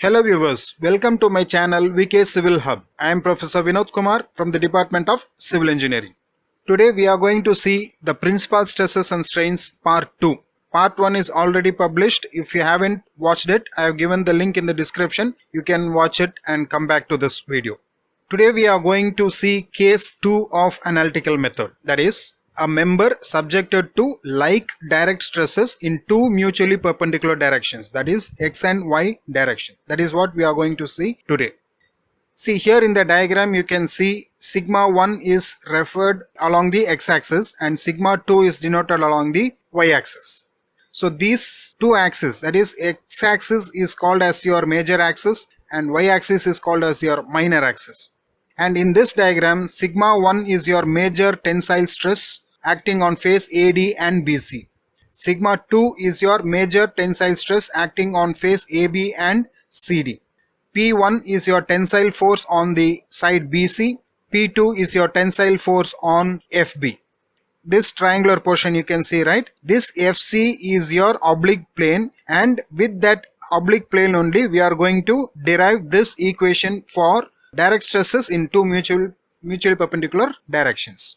Hello viewers, welcome to my channel VK Civil Hub. I am Professor Vinod Kumar from the Department of Civil Engineering. Today we are going to see the principal stresses and strains part 2. Part 1 is already published. If you haven't watched it, I have given the link in the description. You can watch it and come back to this video. Today we are going to see case 2 of analytical method. That is, a member subjected to like direct stresses in two mutually perpendicular directions, that is x and y direction. That is what we are going to see today. See here in the diagram you can see sigma 1 is referred along the x-axis and sigma 2 is denoted along the y-axis. So these two axes, that is x-axis is called as your major axis and y-axis is called as your minor axis. And in this diagram, sigma 1 is your major tensile stress acting on face AD and BC. Sigma 2 is your major tensile stress acting on face AB and CD. P1 is your tensile force on the side BC. P2 is your tensile force on FB. This triangular portion you can see, right? This FC is your oblique plane, and with that oblique plane only we are going to derive this equation for direct stresses in two mutually perpendicular directions.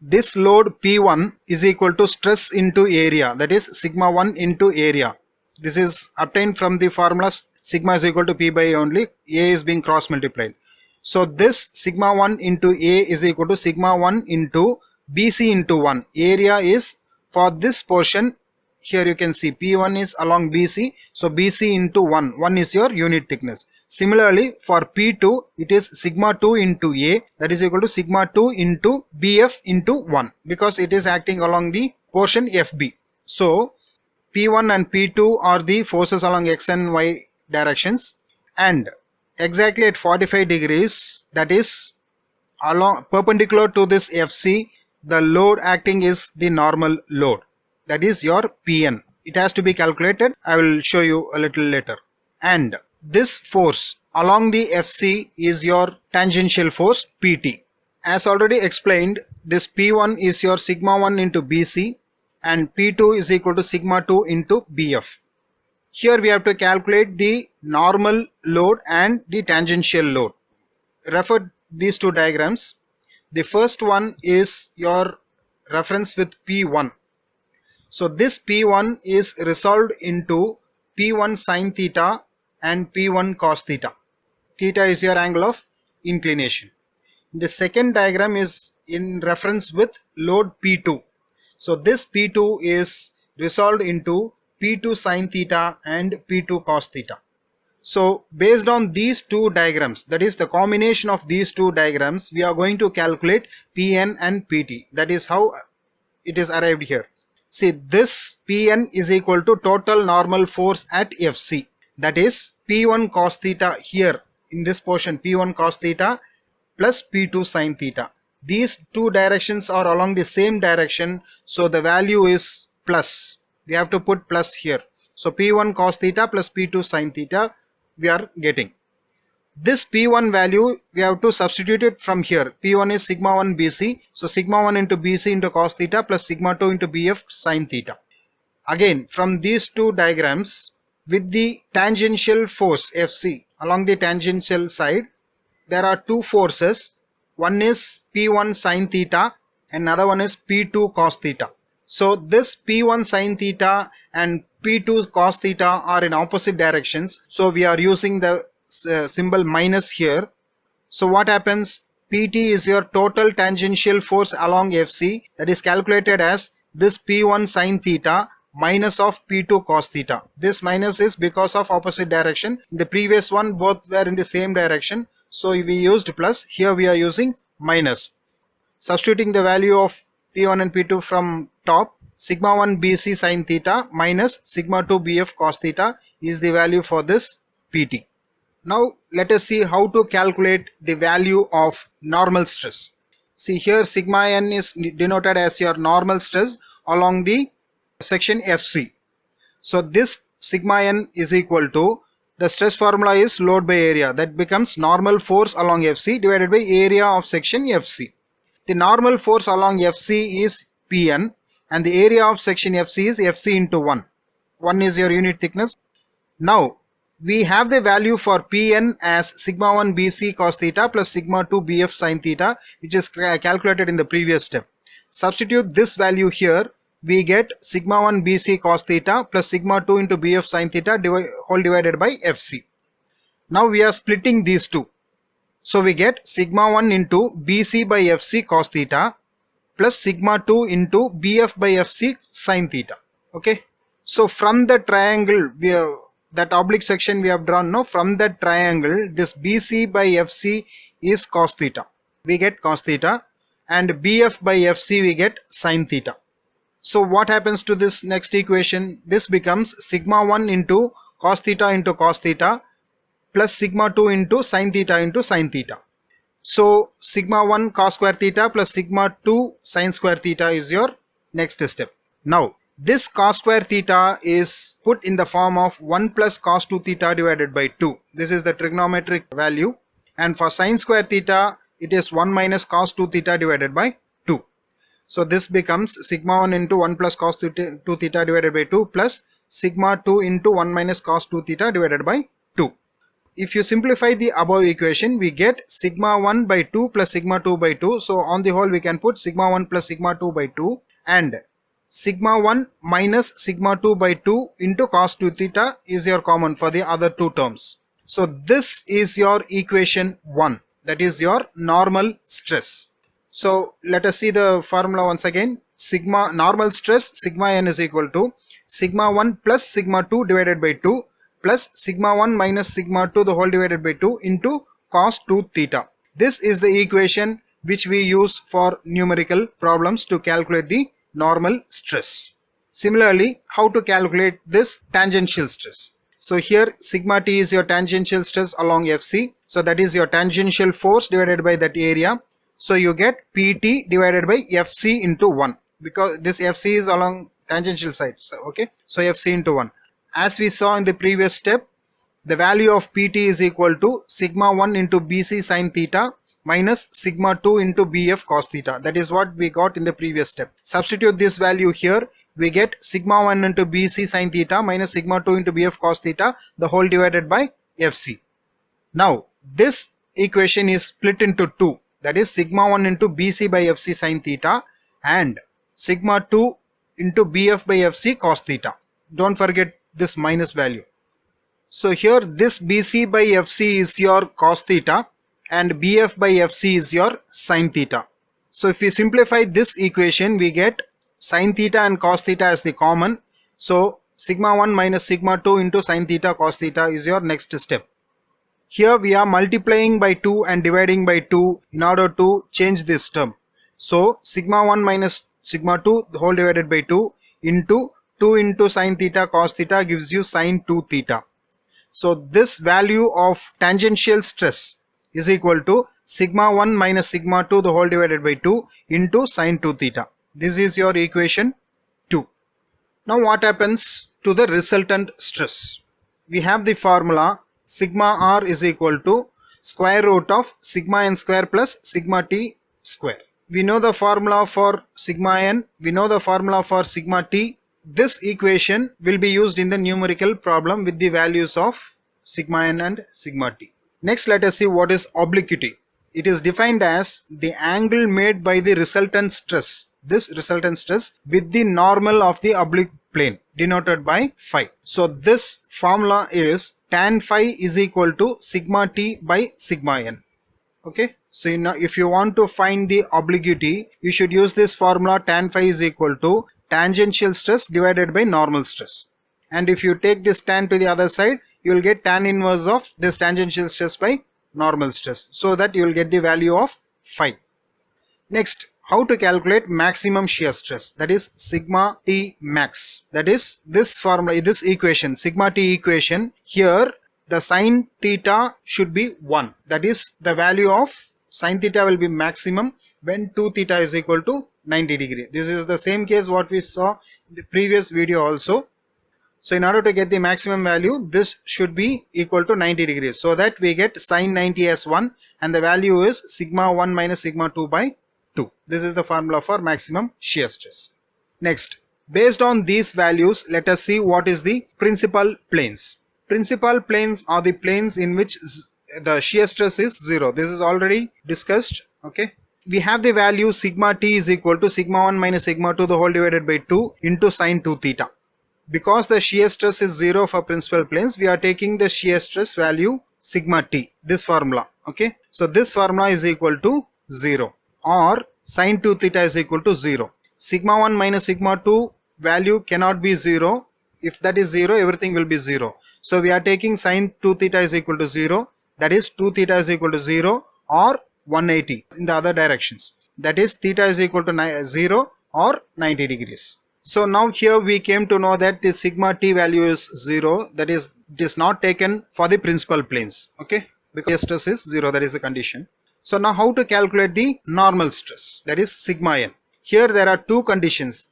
This load P1 is equal to stress into area, that is sigma 1 into area. This is obtained from the formula sigma is equal to P by A only, A is being cross multiplied. So this sigma 1 into A is equal to sigma 1 into BC into 1. Area is for this portion. Here you can see P1 is along BC, so BC into 1. 1 is your unit thickness. Similarly, for P2, it is sigma 2 into A, that is equal to sigma 2 into BF into 1, because it is acting along the portion FB. So, P1 and P2 are the forces along X and Y directions, and exactly at 45 degrees, that is along perpendicular to this FC, the load acting is the normal load. That is your Pn. It has to be calculated. I will show you a little later. And this force along the FC is your tangential force Pt. As already explained, this P1 is your sigma 1 into Bc and P2 is equal to sigma 2 into Bf. Here we have to calculate the normal load and the tangential load. Refer these two diagrams. The first one is your reference with P1. So this P1 is resolved into P1 sin theta and P1 cos theta. Theta is your angle of inclination. The second diagram is in reference with load P2. So this P2 is resolved into P2 sin theta and P2 cos theta. So based on these two diagrams, that is the combination of these two diagrams, we are going to calculate Pn and Pt. That is how it is arrived here. See, this Pn is equal to total normal force at Fc. That is P1 cos theta here in this portion, P1 cos theta plus P2 sin theta. These two directions are along the same direction, so the value is plus. We have to put plus here. So P1 cos theta plus P2 sin theta we are getting. This P1 value we have to substitute it from here. P1 is sigma 1 BC. So sigma 1 into BC into cos theta plus sigma 2 into BF sin theta. Again, from these two diagrams, with the tangential force Fc along the tangential side, there are two forces. One is P1 sin theta and another one is P2 cos theta. So this P1 sin theta and P2 cos theta are in opposite directions. So we are using the symbol minus here. So what happens? Pt is your total tangential force along Fc, that is calculated as this P1 sin theta minus of P2 cos theta. This minus is because of opposite direction. In the previous one both were in the same direction, so we used plus. Here we are using minus. Substituting the value of P1 and P2 from top, sigma 1 BC sin theta minus sigma 2 BF cos theta is the value for this Pt. Now let us see how to calculate the value of normal stress. See here sigma n is denoted as your normal stress along the section Fc. So this sigma n is equal to, the stress formula is load by area, that becomes normal force along Fc divided by area of section Fc. The normal force along Fc is Pn and the area of section Fc is Fc into 1. 1 is your unit thickness. Now we have the value for Pn as sigma 1 BC cos theta plus sigma 2 BF sin theta, which is calculated in the previous step. Substitute this value here, we get sigma 1 BC cos theta plus sigma 2 into BF sin theta whole divided by FC. Now we are splitting these two. So we get sigma 1 into BC by FC cos theta plus sigma 2 into BF by FC sin theta. Okay. So from the triangle, that oblique section we have drawn now, from that triangle, this BC by FC is cos theta. We get cos theta, and BF by FC we get sin theta. So what happens to this next equation? This becomes sigma 1 into cos theta plus sigma 2 into sin theta. So sigma 1 cos square theta plus sigma 2 sin square theta is your next step. Now this cos square theta is put in the form of 1 plus cos 2 theta divided by 2. This is the trigonometric value, and for sin square theta it is 1 minus cos 2 theta divided by 2. So this becomes sigma 1 into 1 plus cos 2 theta divided by 2 plus sigma 2 into 1 minus cos 2 theta divided by 2. If you simplify the above equation, we get sigma 1 by 2 plus sigma 2 by 2. So on the whole we can put sigma 1 plus sigma 2 by 2, and sigma 1 minus sigma 2 by 2 into cos 2 theta is your common for the other two terms. So this is your equation 1, that is your normal stress. So let us see the formula once again. Sigma normal stress, sigma n is equal to sigma 1 plus sigma 2 divided by 2 plus sigma 1 minus sigma 2 the whole divided by 2 into cos 2 theta. This is the equation which we use for numerical problems to calculate the normal stress. Similarly, how to calculate this tangential stress? So here sigma t is your tangential stress along FC. So that is your tangential force divided by that area. So you get Pt divided by FC into 1, because this FC is along tangential side. So okay, so FC into 1. As we saw in the previous step, the value of Pt is equal to sigma 1 into BC sin theta minus sigma 2 into BF cos theta. That is what we got in the previous step. Substitute this value here, we get sigma 1 into BC sin theta minus sigma 2 into BF cos theta the whole divided by FC. Now this equation is split into two, that is sigma 1 into BC by FC sin theta and sigma 2 into BF by FC cos theta. Don't forget this minus value. So here this BC by FC is your cos theta and BF by FC is your sin theta. So if we simplify this equation, we get sin theta and cos theta as the common. So sigma 1 minus sigma 2 into sin theta cos theta is your next step. Here we are multiplying by 2 and dividing by 2 in order to change this term. So sigma 1 minus sigma 2 the whole divided by 2 into 2 into sin theta cos theta gives you sin 2 theta. So this value of tangential stress is equal to sigma 1 minus sigma 2 the whole divided by 2 into sin 2 theta. This is your equation 2. Now what happens to the resultant stress? We have the formula sigma r is equal to square root of sigma n square plus sigma t square. We know the formula for sigma n, we know the formula for sigma t. This equation will be used in the numerical problem with the values of sigma n and sigma t. Next, let us see what is obliquity. It is defined as the angle made by the resultant stress, this resultant stress, with the normal of the oblique plane denoted by phi. So this formula is tan phi is equal to sigma t by sigma n. Okay, so if you want to find the obliquity, you should use this formula tan phi is equal to tangential stress divided by normal stress. And if you take this tan to the other side, you will get tan inverse of this tangential stress by normal stress, so that you will get the value of phi. Next, how to calculate maximum shear stress, that is sigma t max. That is this formula, this equation, sigma t equation. Here the sin theta should be 1, that is the value of sin theta will be maximum when 2 theta is equal to 90 degree. This is the same case what we saw in the previous video also. So in order to get the maximum value, this should be equal to 90 degrees, so that we get sin 90 as 1 and the value is sigma 1 minus sigma 2 by 2. This is the formula for maximum shear stress. Next, based on these values, let us see what is the principal planes. Principal planes are the planes in which the shear stress is 0. This is already discussed. Okay. We have the value sigma t is equal to sigma 1 minus sigma 2 the whole divided by 2 into sine 2 theta. Because the shear stress is 0 for principal planes, we are taking the shear stress value sigma t, this formula. Okay. So this formula is equal to 0 or sine 2 theta is equal to 0. Sigma 1 minus sigma 2 value cannot be 0. If that is 0, everything will be 0. So we are taking sine 2 theta is equal to 0. That is 2 theta is equal to 0 or 180 in the other directions. That is theta is equal to 0 or 90 degrees. So now here we came to know that the sigma t value is 0. That is, it is not taken for the principal planes. Okay, because stress is 0. That is the condition. So now how to calculate the normal stress? That is sigma n. Here there are two conditions.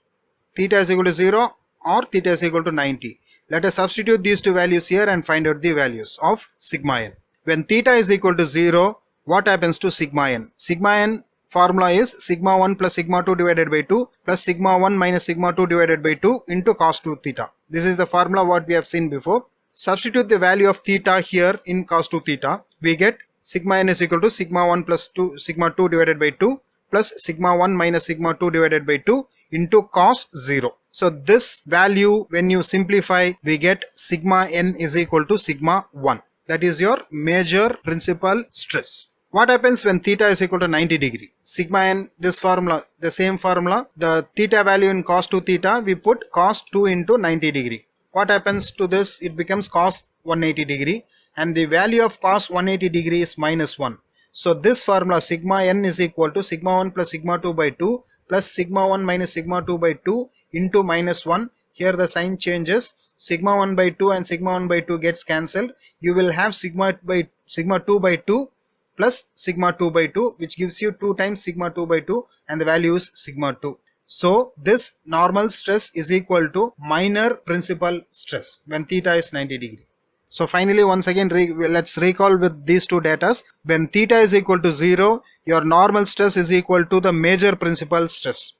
Theta is equal to 0 or theta is equal to 90. Let us substitute these two values here and find out the values of sigma n. When theta is equal to 0, what happens to sigma n? Sigma n formula is sigma 1 plus sigma 2 divided by 2 plus sigma 1 minus sigma 2 divided by 2 into cos 2 theta. This is the formula what we have seen before. Substitute the value of theta here in cos 2 theta. We get sigma n is equal to sigma 1 plus 2 sigma 2 divided by 2 plus sigma 1 minus sigma 2 divided by 2 into cos 0. So this value, when you simplify, we get sigma n is equal to sigma 1. That is your major principal stress. What happens when theta is equal to 90 degree? Sigma n, this formula, the same formula, the theta value in cos 2 theta, we put cos 2 into 90 degree. What happens to this? It becomes cos 180 degree and the value of cos 180 degree is minus 1. So this formula sigma n is equal to sigma 1 plus sigma 2 by 2 plus sigma 1 minus sigma 2 by 2 into minus 1. Here the sign changes. Sigma 1 by 2 and sigma 1 by 2 gets cancelled. You will have sigma 2 by 2 plus sigma 2 by 2, which gives you 2 times sigma 2 by 2 and the value is sigma 2. So this normal stress is equal to minor principal stress when theta is 90 degree. So finally, once again, let's recall with these two datas. When theta is equal to 0, your normal stress is equal to the major principal stress.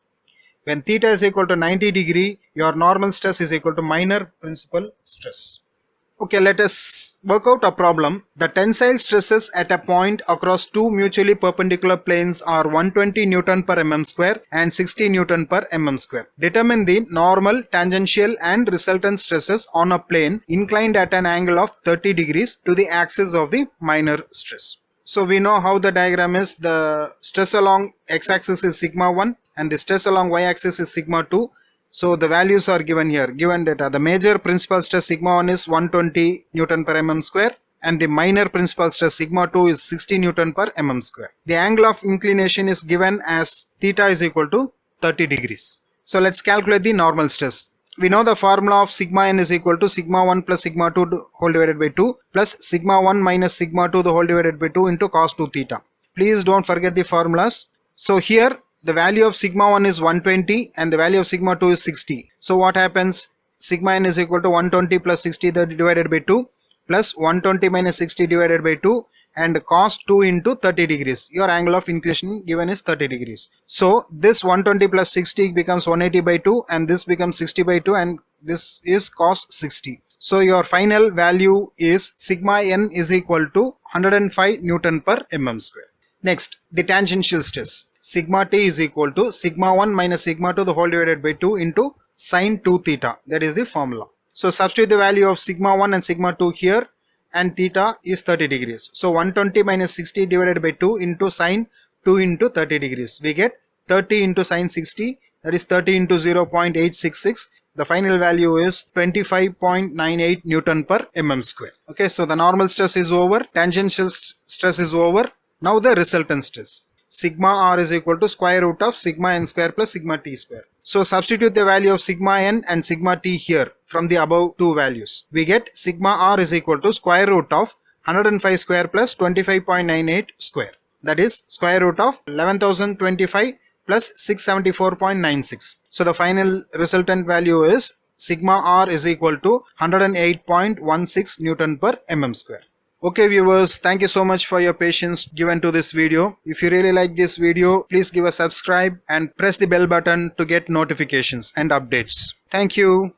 When theta is equal to 90 degree, your normal stress is equal to minor principal stress. Okay, let us work out a problem. The tensile stresses at a point across two mutually perpendicular planes are 120 Newton per mm square and 60 Newton per mm square. Determine the normal, tangential and resultant stresses on a plane inclined at an angle of 30 degrees to the axis of the minor stress. So we know how the diagram is. The stress along x-axis is sigma 1 and the stress along y-axis is sigma 2. So the values are given here. Given data, the major principal stress sigma 1 is 120 Newton per mm square and the minor principal stress sigma 2 is 60 Newton per mm square. The angle of inclination is given as theta is equal to 30 degrees. So let's calculate the normal stress. We know the formula of sigma n is equal to sigma 1 plus sigma 2 whole divided by 2 plus sigma 1 minus sigma 2 the whole divided by 2 into cos 2 theta. Please don't forget the formulas. So here the value of sigma 1 is 120 and the value of sigma 2 is 60. So what happens? Sigma n is equal to 120 plus 60 divided by 2 plus 120 minus 60 divided by 2 and cos 2 into 30 degrees. Your angle of inclination given is 30 degrees. So this 120 plus 60 becomes 180 by 2 and this becomes 60 by 2 and this is cos 60. So your final value is sigma n is equal to 105 Newton per mm square. Next, the tangential stress. Sigma t is equal to sigma 1 minus sigma 2 the whole divided by 2 into sine 2 theta. That is the formula. So substitute the value of sigma 1 and sigma 2 here and theta is 30 degrees. So 120 minus 60 divided by 2 into sine 2 into 30 degrees. We get 30 into sine 60, that is 30 into 0.866. The final value is 25.98 Newton per mm square. Okay, so the normal stress is over, tangential stress is over. Now the resultant stress. Sigma r is equal to square root of sigma n square plus sigma t square. So substitute the value of sigma n and sigma t here from the above two values. We get sigma r is equal to square root of 105 square plus 25.98 square. That is square root of 11,025 plus 674.96. So the final resultant value is sigma r is equal to 108.16 Newton per mm square. Okay viewers, thank you so much for your patience given to this video. If you really like this video, please give a subscribe and press the bell button to get notifications and updates. Thank you.